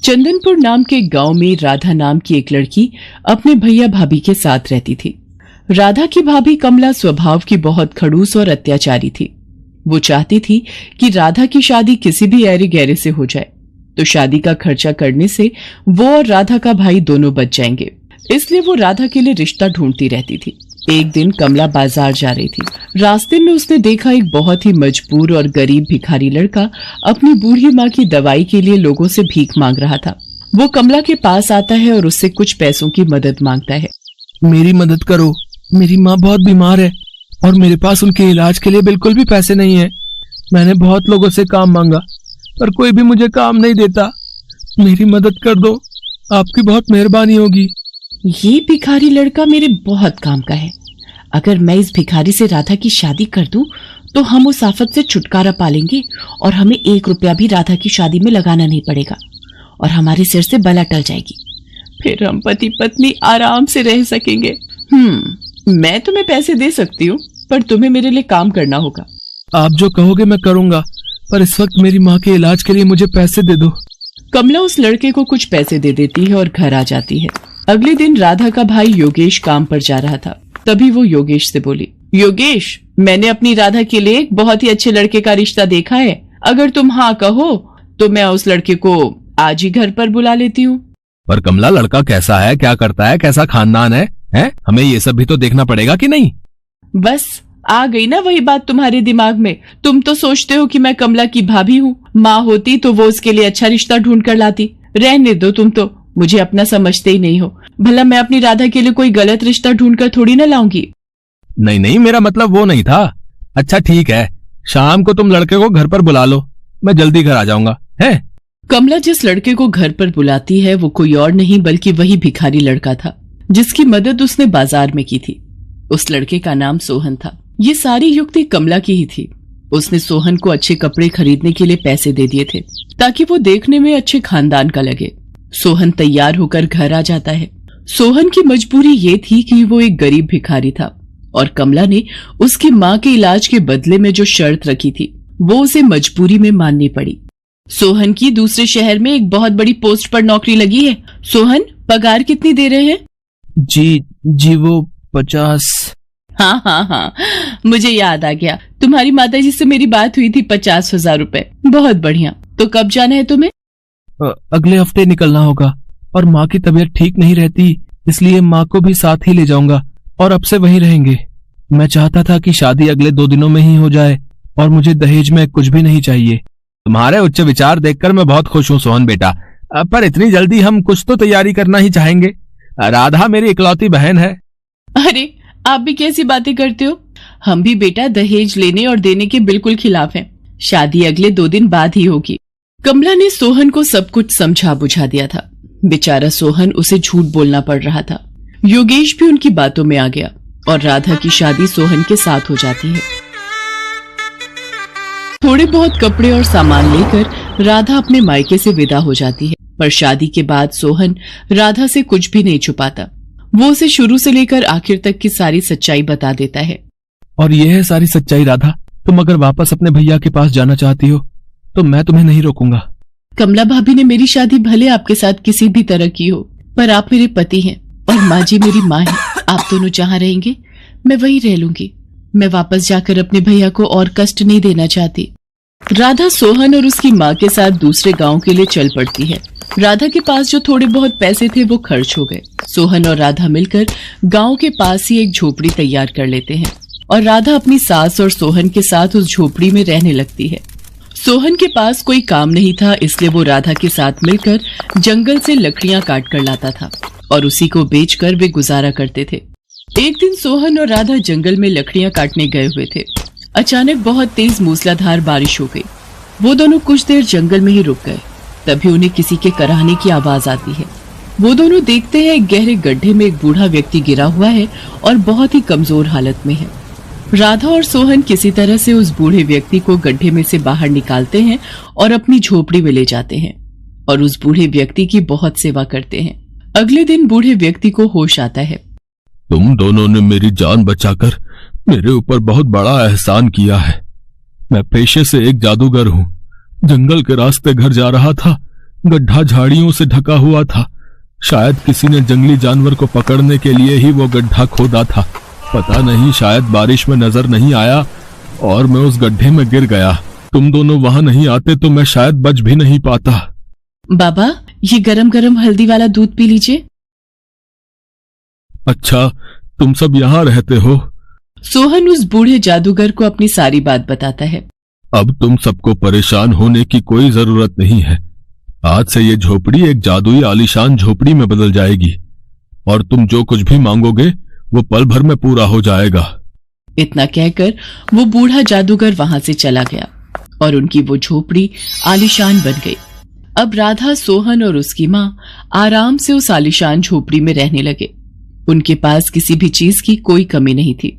चंदनपुर नाम के गांव में राधा नाम की एक लड़की अपने भैया भाभी के साथ रहती थी। राधा की भाभी कमला स्वभाव की बहुत खड़ूस और अत्याचारी थी। वो चाहती थी कि राधा की शादी किसी भी ऐरे गहरे से हो जाए, तो शादी का खर्चा करने से वो और राधा का भाई दोनों बच जाएंगे। इसलिए वो राधा के लिए रिश्ता ढूंढती रहती थी। एक दिन कमला बाजार जा रही थी। रास्ते में उसने देखा एक बहुत ही मजबूर और गरीब भिखारी लड़का अपनी बूढ़ी माँ की दवाई के लिए लोगों से भीख मांग रहा था। वो कमला के पास आता है और उससे कुछ पैसों की मदद मांगता है। मेरी मदद करो, मेरी माँ बहुत बीमार है और मेरे पास उनके इलाज के लिए बिल्कुल भी पैसे नहीं है। मैंने बहुत लोगों से काम मांगा पर कोई भी मुझे काम नहीं देता। मेरी मदद कर दो, आपकी बहुत मेहरबानी होगी। ये भिखारी लड़का मेरे बहुत काम का है। अगर मैं इस भिखारी से राधा की शादी कर दूं, तो हम उस आफत से छुटकारा पालेंगे और हमें 1 रुपया भी राधा की शादी में लगाना नहीं पड़ेगा और हमारे सिर से बला टल जाएगी। फिर हम पति पत्नी आराम से रह सकेंगे। मैं तुम्हें पैसे दे सकती हूँ, पर तुम्हें मेरे लिए काम करना होगा। आप जो कहोगे मैं करूँगा, पर इस वक्त मेरी माँ के इलाज के लिए मुझे पैसे दे दो। कमला उस लड़के को कुछ पैसे दे देती है और घर आ जाती है। अगले दिन राधा का भाई योगेश काम पर जा रहा था। तभी वो योगेश से बोली, योगेश, मैंने अपनी राधा के लिए एक बहुत ही अच्छे लड़के का रिश्ता देखा है। अगर तुम हाँ कहो तो मैं उस लड़के को आज ही घर पर बुला लेती हूँ। पर कमला, लड़का कैसा है, क्या करता है, कैसा खानदान है? हमें ये सब भी तो देखना पड़ेगा कि नहीं? बस आ गई ना वही बात तुम्हारे दिमाग में। तुम तो सोचते हो कि मैं कमला की भाभी हूँ। माँ होती तो वो उसके लिए अच्छा रिश्ता ढूंढ कर लाती। रहने दो, तुम तो मुझे अपना समझते ही नहीं हो। भला मैं अपनी राधा के लिए कोई गलत रिश्ता ढूंढकर थोड़ी ना लाऊंगी। नहीं नहीं, मेरा मतलब वो नहीं था। अच्छा ठीक है, शाम को तुम लड़के को घर पर बुला लो, मैं जल्दी घर आ जाऊंगा। है कमला जिस लड़के को घर पर बुलाती है वो कोई और नहीं बल्कि वही भिखारी लड़का था जिसकी मदद उसने बाजार में की थी। उस लड़के का नाम सोहन था। ये सारी युक्ति कमला की ही थी। उसने सोहन को अच्छे कपड़े खरीदने के लिए पैसे दे दिए थे ताकि वो देखने में अच्छे खानदान का लगे। सोहन तैयार होकर घर आ जाता है। सोहन की मजबूरी ये थी कि वो एक गरीब भिखारी था और कमला ने उसकी माँ के इलाज के बदले में जो शर्त रखी थी वो उसे मजबूरी में माननी पड़ी। सोहन की दूसरे शहर में एक बहुत बड़ी पोस्ट पर नौकरी लगी है। सोहन, पगार कितनी दे रहे हैं? जी वो 50। हाँ, मुझे याद आ गया। तुम्हारी माताजी से मेरी बात हुई थी। 50,000 रुपए। बहुत बढ़िया। तो कब जाना है तुम्हें? अगले हफ्ते निकलना होगा और माँ की तबीयत ठीक नहीं रहती, इसलिए माँ को भी साथ ही ले जाऊंगा और अब से वहीं रहेंगे। मैं चाहता था कि शादी अगले 2 दिनों में ही हो जाए और मुझे दहेज में कुछ भी नहीं चाहिए। तुम्हारे उच्च विचार देखकर मैं बहुत खुश हूँ सोहन बेटा, पर इतनी जल्दी हम कुछ तो तैयारी करना ही चाहेंगे। राधा मेरी इकलौती बहन है। अरे आप भी कैसी बातें करते हो? हम भी बेटा दहेज लेने और देने के बिल्कुल खिलाफ हैं। शादी अगले 2 दिन बाद ही होगी। कमला ने सोहन को सब कुछ समझा बुझा दिया था। बेचारा सोहन, उसे झूठ बोलना पड़ रहा था। योगेश भी उनकी बातों में आ गया और राधा की शादी सोहन के साथ हो जाती है। थोड़े बहुत कपड़े और सामान लेकर राधा अपने मायके से विदा हो जाती है। पर शादी के बाद सोहन राधा से कुछ भी नहीं छुपाता। वो उसे शुरू से लेकर आखिर तक की सारी सच्चाई बता देता है। और ये है सारी सच्चाई राधा। तुम अगर वापस अपने भैया के पास जाना चाहती हो तो मैं तुम्हें नहीं रोकूंगा। कमला भाभी ने मेरी शादी भले आपके साथ किसी भी तरह की हो, पर आप मेरे पति हैं और माँ जी मेरी माँ है। आप दोनों जहाँ रहेंगे मैं वहीं रह लूंगी। मैं वापस जाकर अपने भैया को और कष्ट नहीं देना चाहती। राधा सोहन और उसकी माँ के साथ दूसरे गांव के लिए चल पड़ती है। राधा के पास जो थोड़े बहुत पैसे थे वो खर्च हो गए। सोहन और राधा मिलकर गांव के पास ही एक झोपड़ी तैयार कर लेते हैं और राधा अपनी सास और सोहन के साथ उस झोपड़ी में रहने लगती है। सोहन के पास कोई काम नहीं था, इसलिए वो राधा के साथ मिलकर जंगल से लकड़ियां काट कर लाता था और उसी को बेचकर वे गुजारा करते थे। एक दिन सोहन और राधा जंगल में लकड़ियां काटने गए हुए थे। अचानक बहुत तेज मूसलाधार बारिश हो गई। वो दोनों कुछ देर जंगल में ही रुक गए। तभी उन्हें किसी के कराहने की आवाज आती है। वो दोनों देखते हैं एक गहरे गड्ढे में एक बूढ़ा व्यक्ति गिरा हुआ है और बहुत ही कमजोर हालत में है। राधा और सोहन किसी तरह से उस बूढ़े व्यक्ति को गड्ढे में से बाहर निकालते हैं और अपनी झोपड़ी में ले जाते हैं और उस बूढ़े व्यक्ति की बहुत सेवा करते हैं। अगले दिन बूढ़े व्यक्ति को होश आता है। तुम दोनों ने मेरी जान बचाकर मेरे ऊपर बहुत बड़ा एहसान किया है। मैं पेशे से एक जादूगर हूँ। जंगल के रास्ते घर जा रहा था गड्ढा झाड़ियों से ढका हुआ था। शायद किसी ने जंगली जानवर को पकड़ने के लिए ही वो गड्ढा खोदा था। पता नहीं, शायद बारिश में नजर नहीं आया और मैं उस गड्ढे में गिर गया। तुम दोनों वहां नहीं आते तो मैं शायद बच भी नहीं पाता। बाबा, ये गरम गरम हल्दी वाला दूध पी लीजिए। अच्छा, तुम सब यहाँ रहते हो? सोहन उस बूढ़े जादूगर को अपनी सारी बात बताता है। अब तुम सबको परेशान होने की कोई जरूरत नहीं है। आज से ये झोपड़ी एक जादुई आलीशान झोपड़ी में बदल जाएगी और तुम जो कुछ भी मांगोगे वो पल भर में पूरा हो जाएगा। इतना कहकर वो बूढ़ा जादूगर वहां से चला गया और उनकी वो झोपड़ी आलीशान बन गई। अब राधा, सोहन और उसकी माँ आराम से उस आलीशान झोपड़ी में रहने लगे। उनके पास किसी भी चीज की कोई कमी नहीं थी।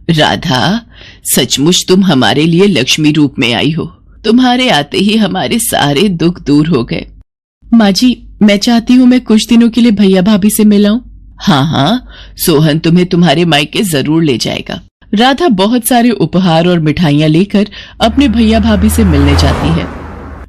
राधा, सचमुच तुम हमारे लिए लक्ष्मी रूप में आई हो। तुम्हारे आते ही हमारे सारे दुख दूर हो गए। माँ जी, मैं चाहती हूँ मैं कुछ दिनों के लिए भैया भाभी से मिलाऊं। हाँ हाँ, सोहन तुम्हें तुम्हारे मायके जरूर ले जाएगा। राधा बहुत सारे उपहार और मिठाइयां लेकर अपने भैया भाभी से मिलने जाती है।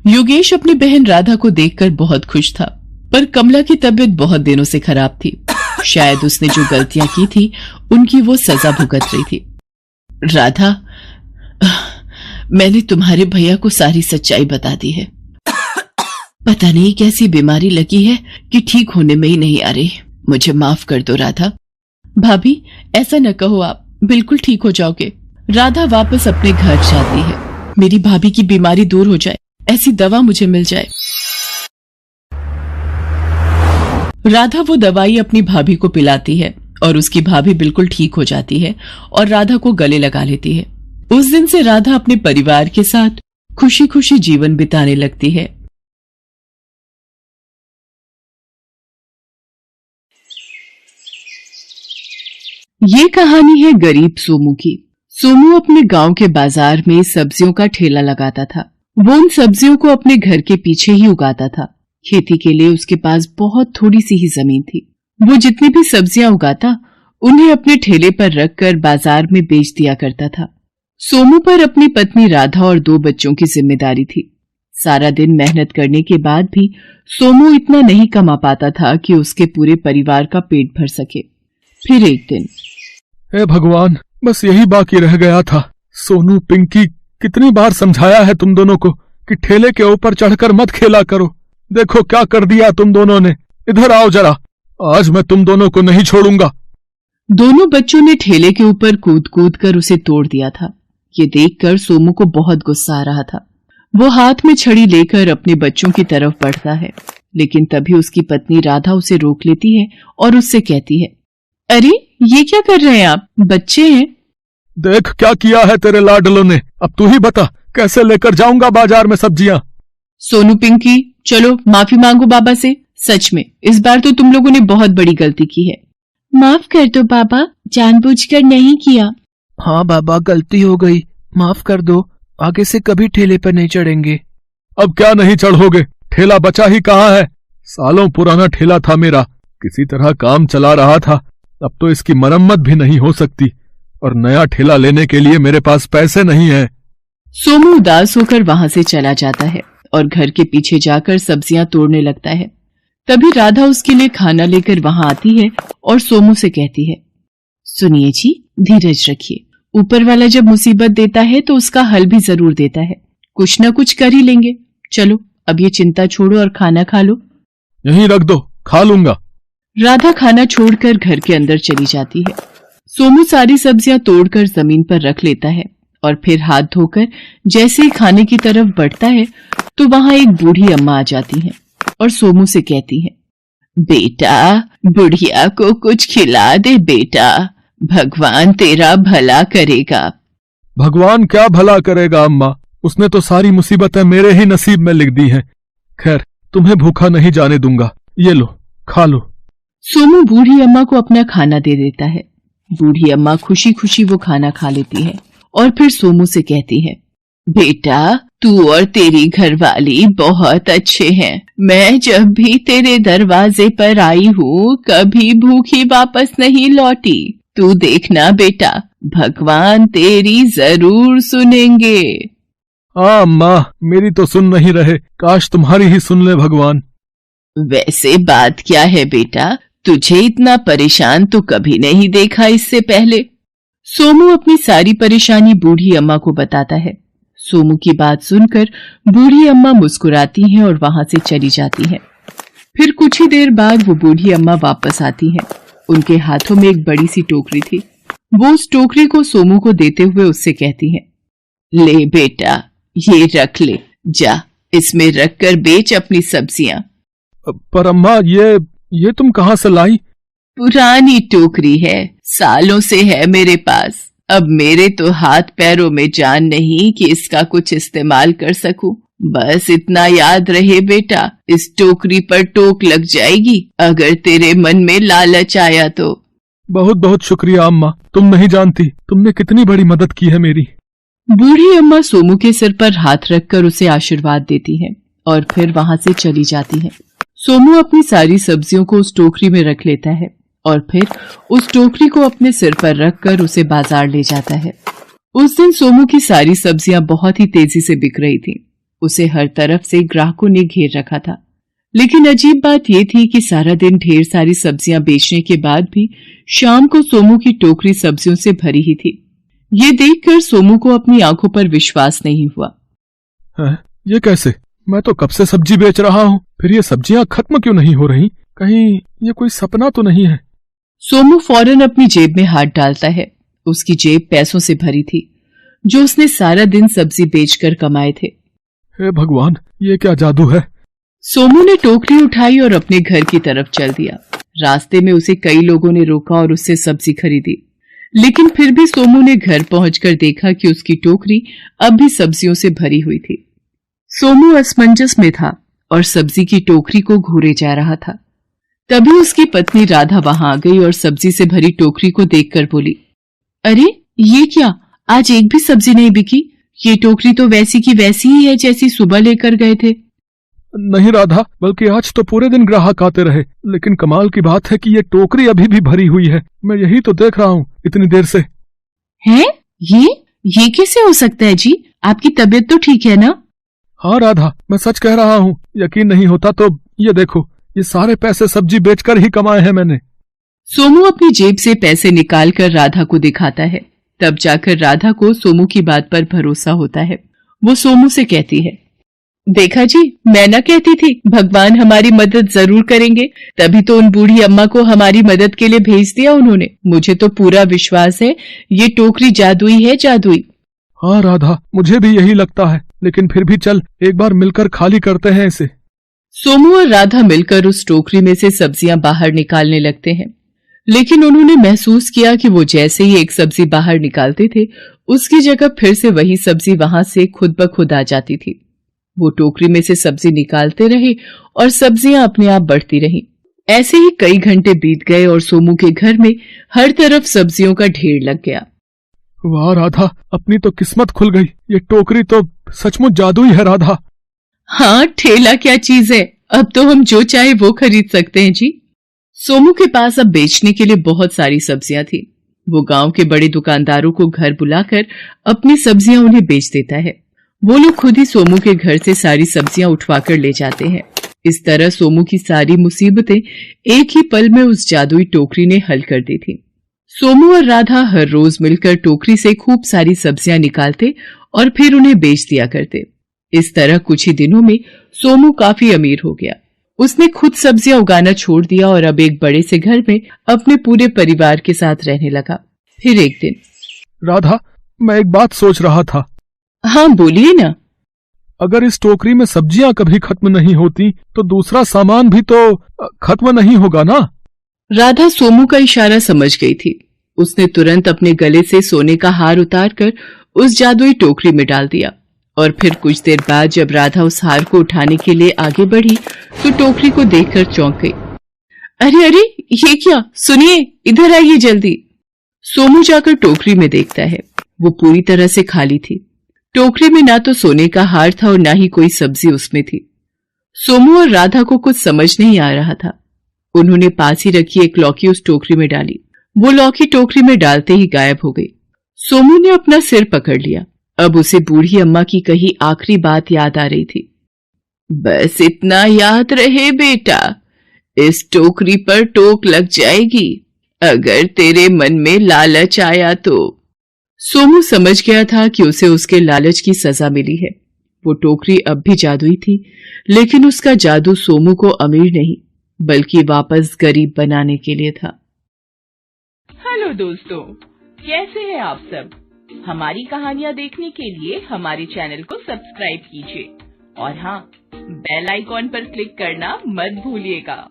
योगेश अपनी बहन राधा को देखकर बहुत खुश था, पर कमला की तबीयत बहुत दिनों से खराब थी। शायद उसने जो गलतियां की थी उनकी वो सजा भुगत रही थी। राधा, मैंने तुम्हारे भैया को सारी सच्चाई बता दी है। पता नहीं कैसी बीमारी लगी है कि ठीक होने में ही नहीं आ रही। मुझे माफ कर दो राधा। भाभी, ऐसा न कहो, आप बिल्कुल ठीक हो जाओगे। राधा वापस अपने घर जाती है। मेरी भाभी की बीमारी दूर हो जाए, ऐसी दवा मुझे मिल जाए। राधा वो दवाई अपनी भाभी को पिलाती है और उसकी भाभी बिल्कुल ठीक हो जाती है और राधा को गले लगा लेती है। उस दिन से राधा अपने परिवार के साथ खुशी खुशी जीवन बिताने लगती है। ये कहानी है गरीब सोमू की। सोमू अपने गांव के बाजार में सब्जियों का ठेला लगाता था। वो उन सब्जियों को अपने घर के पीछे ही उगाता था। खेती के लिए उसके पास बहुत थोड़ी सी ही जमीन थी। वो जितनी भी सब्जियां उगाता उन्हें अपने ठेले पर रखकर बाजार में बेच दिया करता था। सोमू पर अपनी पत्नी राधा और 2 बच्चों की जिम्मेदारी थी। सारा दिन मेहनत करने के बाद भी सोमू इतना नहीं कमा पाता था कि उसके पूरे परिवार का पेट भर सके। फिर एक दिन, हे भगवान, बस यही बाकी रह गया था। सोनू, पिंकी, कितनी बार समझाया है तुम दोनों को कि ठेले के ऊपर चढ़कर मत खेला करो। देखो क्या कर दिया तुम दोनों ने। इधर आओ जरा, आज मैं तुम दोनों को नहीं छोड़ूंगा। दोनों बच्चों ने ठेले के ऊपर कूद कूद कर उसे तोड़ दिया था। ये देखकर सोमू को बहुत गुस्सा आ रहा था। वो हाथ में छड़ी लेकर अपने बच्चों की तरफ बढ़ता है, लेकिन तभी उसकी पत्नी राधा उसे रोक लेती है और उससे कहती है, अरे ये क्या कर रहे हैं आप? बच्चे हैं। देख क्या किया है तेरे लाडलों ने। अब तू ही बता, कैसे लेकर जाऊंगा बाजार में सब्जियां। सोनू, पिंकी, चलो माफी मांगो बाबा से। सच में इस बार तो तुम लोगों ने बहुत बड़ी गलती की है। माफ कर दो बाबा, जानबूझकर नहीं किया। हाँ बाबा, गलती हो गई, माफ कर दो। आगे से कभी ठेले पर नहीं चढ़ेंगे। अब क्या नहीं चढ़ोगे? ठेला बचा ही कहाँ है? सालों पुराना ठेला था मेरा, किसी तरह काम चला रहा था। अब तो इसकी मरम्मत भी नहीं हो सकती और नया ठेला लेने के लिए मेरे पास पैसे नहीं है। सोमू उदास होकर वहां से चला जाता है और घर के पीछे जाकर सब्जियां तोड़ने लगता है। तभी राधा उसके लिए खाना लेकर वहां आती है और सोमू से कहती है, सुनिए जी, धीरज रखिए। ऊपर वाला जब मुसीबत देता है तो उसका हल भी जरूर देता है। कुछ न कुछ कर ही लेंगे। चलो अब ये चिंता छोड़ो और खाना खा लो। यहीं रख दो, खा लूंगा। राधा खाना छोड़कर घर के अंदर चली जाती है। सोमू सारी सब्जियां तोड़कर जमीन पर रख लेता है और फिर हाथ धोकर जैसे ही खाने की तरफ बढ़ता है तो वहां एक बूढ़ी अम्मा आ जाती है और सोमू से कहती है, बेटा, बुढ़िया को कुछ खिला दे बेटा, भगवान तेरा भला करेगा। भगवान क्या भला करेगा अम्मा, उसने तो सारी मुसीबतें मेरे ही नसीब में लिख दी हैं। खैर, तुम्हें भूखा नहीं जाने दूंगा, ये लो, खा लो। सोमू बूढ़ी अम्मा को अपना खाना दे देता है। बूढ़ी अम्मा खुशी खुशी वो खाना खा लेती है और फिर सोमू से कहती है, बेटा, तू और तेरी घरवाली बहुत अच्छे हैं। मैं जब भी तेरे दरवाजे पर आई हूँ कभी भूखी वापस नहीं लौटी। तू देखना बेटा, भगवान तेरी जरूर सुनेंगे। हाँ अम्मा, मेरी तो सुन नहीं रहे, काश तुम्हारी ही सुन ले भगवान। वैसे बात क्या है बेटा, तुझे इतना परेशान तो कभी नहीं देखा इससे पहले। सोमू अपनी सारी परेशानी बूढ़ी अम्मा को बताता है। सोमू की बात सुनकर बूढ़ी अम्मा मुस्कुराती हैं और वहां से चली जाती हैं। फिर कुछ ही देर बाद वो बूढ़ी अम्मा वापस आती हैं। उनके हाथों में एक बड़ी सी टोकरी थी। वो उस टोकरी को सोमू को देते हुए उससे कहती हैं, ले बेटा, ये रख ले, जा इसमें रख कर बेच अपनी सब्जियां। पर अम्मा, ये तुम कहाँ से लाई? पुरानी टोकरी है, सालों से है मेरे पास। अब मेरे तो हाथ पैरों में जान नहीं कि इसका कुछ इस्तेमाल कर सकूं। बस इतना याद रहे बेटा, इस टोकरी पर टोक लग जाएगी अगर तेरे मन में लालच आया तो। बहुत बहुत शुक्रिया अम्मा, तुम नहीं जानती तुमने कितनी बड़ी मदद की है मेरी। बूढ़ी अम्मा सोमू के सिर पर हाथ रखकर उसे आशीर्वाद देती हैं और फिर वहां से चली जाती हैं। सोमू अपनी सारी सब्जियों को उस टोकरी में रख लेता है और फिर उस टोकरी को अपने सिर पर रखकर उसे बाजार ले जाता है। उस दिन सोमू की सारी सब्जियां बहुत ही तेजी से बिक रही थीं। उसे हर तरफ से ग्राहकों ने घेर रखा था। लेकिन अजीब बात यह थी कि सारा दिन ढेर सारी सब्जियां बेचने के बाद भी शाम को सोमू की टोकरी सब्जियों से भरी ही थी। ये देखकर सोमू को अपनी आंखों पर विश्वास नहीं हुआ। ये कैसे? मैं तो कब से सब्जी बेच रहा हूँ, फिर ये सब्जियां खत्म क्यों नहीं हो रही? कहीं ये कोई सपना तो नहीं है? सोमू फौरन अपनी जेब में हाथ डालता है। उसकी जेब पैसों से भरी थी जो उसने सारा दिन सब्जी बेचकर कमाए थे। हे भगवान, ये क्या जादू है? सोमू ने टोकरी उठाई और अपने घर की तरफ चल दिया। रास्ते में उसे कई लोगों ने रोका और उससे सब्जी खरीदी, लेकिन फिर भी सोमू ने घर पहुंचकर देखा कि उसकी टोकरी अब भी सब्जियों से भरी हुई थी। सोमू असमंजस में था और सब्जी की टोकरी को घूरे जा रहा था। तभी उसकी पत्नी राधा वहां आ गई और सब्जी से भरी टोकरी को देखकर बोली, अरे ये क्या, आज एक भी सब्जी नहीं बिकी? ये टोकरी तो वैसी की वैसी ही है जैसी सुबह लेकर गए थे। नहीं राधा, बल्कि आज तो पूरे दिन ग्राहक आते रहे, लेकिन कमाल की बात है कि ये टोकरी अभी भी भरी हुई है। मैं यही तो देख रहा हूँ इतनी देर से। हैं? ये कैसे हो सकता है जी? आपकी तबीयत तो ठीक है ना? हाँ राधा, मैं सच कह रहा हूँ। यकीन नहीं होता तो ये देखो, ये सारे पैसे सब्जी बेचकर ही कमाए हैं मैंने। सोमू अपनी जेब से पैसे निकालकर राधा को दिखाता है। तब जाकर राधा को सोमू की बात पर भरोसा होता है। वो सोमू से कहती है, देखा जी, मैं ना कहती थी भगवान हमारी मदद जरूर करेंगे, तभी तो उन बूढ़ी अम्मा को हमारी मदद के लिए भेज दिया उन्होंने। मुझे तो पूरा विश्वास है ये टोकरी जादुई है, जादुई। हाँ राधा, मुझे भी यही लगता है, लेकिन फिर भी चल एक बार मिलकर खाली करते हैं इसे। सोमू और राधा मिलकर उस टोकरी में से सब्जियां बाहर निकालने लगते हैं, लेकिन उन्होंने महसूस किया कि वो जैसे ही एक सब्जी बाहर निकालते थे, उसकी जगह फिर से वही सब्जी वहां से खुद ब खुद आ जाती थी। वो टोकरी में से सब्जी निकालते रहे और सब्जियां अपने आप बढ़ती रहीं। ऐसे ही कई घंटे बीत गए और सोमू के घर में हर तरफ सब्जियों का ढेर लग गया। वाह राधा, अपनी तो किस्मत खुल गई। ये टोकरी तो सचमुच जादुई है राधा। हाँ, ठेला क्या चीज है, अब तो हम जो चाहे वो खरीद सकते हैं जी। सोमू के पास अब बेचने के लिए बहुत सारी सब्जियां थी। वो गांव के बड़े दुकानदारों को घर बुलाकर अपनी सब्जियां उन्हें बेच देता है। वो लोग खुद ही सोमू के घर से सारी सब्जियां उठवाकर ले जाते हैं। इस तरह सोमू की सारी मुसीबतें एक ही पल में उस जादुई टोकरी ने हल कर दी थी। सोमू और राधा हर रोज मिलकर टोकरी से खूब सारी सब्जियां निकालते और फिर उन्हें बेच दिया करते। इस तरह कुछ ही दिनों में सोमू काफी अमीर हो गया। उसने खुद सब्जियां उगाना छोड़ दिया और अब एक बड़े से घर में अपने पूरे परिवार के साथ रहने लगा। फिर एक दिन, राधा, मैं एक बात सोच रहा था। हाँ बोलिए ना। अगर इस टोकरी में सब्जियां कभी खत्म नहीं होती तो दूसरा सामान भी तो खत्म नहीं होगा ना? राधा सोमू का इशारा समझ गई थी। उसने तुरंत अपने गले से सोने का हार उतारकर उस जादुई टोकरी में डाल दिया और फिर कुछ देर बाद जब राधा उस हार को उठाने के लिए आगे बढ़ी तो टोकरी को देखकर चौंक गई। अरे अरे, ये क्या? सुनिए, इधर आइए जल्दी। सोमू जाकर टोकरी में देखता है। वो पूरी तरह से खाली थी। टोकरी में ना तो सोने का हार था और ना ही कोई सब्जी उसमें थी। सोमू और राधा को कुछ समझ नहीं आ रहा था। उन्होंने पास ही रखी एक लौकी उस टोकरी में डाली। वो लौकी टोकरी में डालते ही गायब हो गई। सोमू ने अपना सिर पकड़ लिया। अब उसे बूढ़ी अम्मा की कही आखिरी बात याद आ रही थी। बस इतना याद रहे बेटा, इस टोकरी पर टोक लग जाएगी अगर तेरे मन में लालच आया तो। सोमू समझ गया था कि उसे उसके लालच की सजा मिली है। वो टोकरी अब भी जादुई थी, लेकिन उसका जादू सोमू को अमीर नहीं बल्कि वापस गरीब बनाने के लिए था। हेलो दोस्तों, कैसे हैं आप सब? हमारी कहानियां देखने के लिए हमारे चैनल को सब्सक्राइब कीजिए और हाँ, बेल आइकॉन पर क्लिक करना मत भूलिएगा।